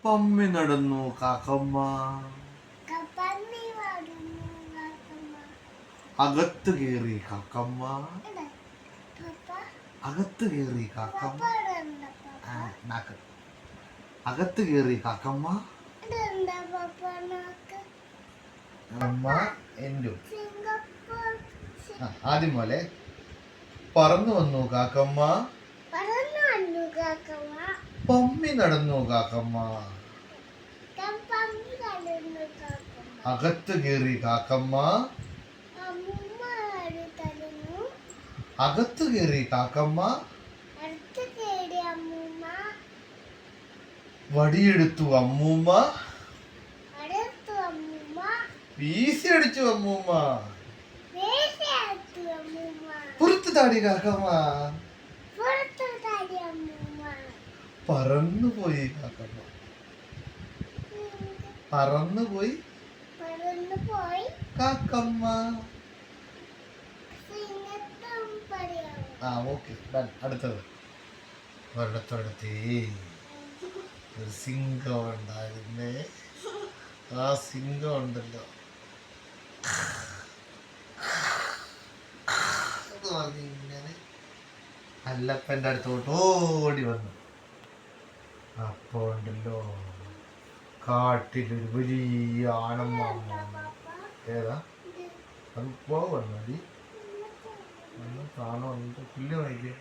പമ്മി നടന്നു കാക്കമ്മ. അകത്ത് കേറി കാക്കമ്മ. അകത്ത് കേറി കാക്കമ്മ. അകത്ത് കേറി കാക്കമ്മ. അമ്മ എൻഡു ആദ്യം പോലെ പറന്നു വന്നു കാക്കമ്മ. പമ്മി നടന്നു കാക്കമ്മ. അകത്ത് കേറി കാക്കമ്മ. അകത്ത് കേറി കാക്കമ്മ. വടിയെടുത്തു അമ്മൂമ്മ. വീശി അടിച്ചു അമ്മൂമ്മ. പുറത്തു താടി കാക്കമ്മ. പറന്നുപോയി കാക്കമ്മ. പറന്നുപോയി കാക്കമ്മ. ഓക്കെ അടുത്തത്. ഒരിടത്തൊരിടത്ത് ഒരു സിംഹം ഉണ്ടായിരുന്നേ. ആ സിംഹം ഉണ്ടല്ലോ ഇങ്ങനെ അല്ലപ്പൻ്റെ അടുത്തോട്ട് ഓടി വന്നു. അപ്പോ ഉണ്ടല്ലോ കാട്ടിലൊരു വലിയ ആനമ്മാമ. ഏതാ അത് പോവണ്ണി കാണോ പുല്ല് വായിക്കേ.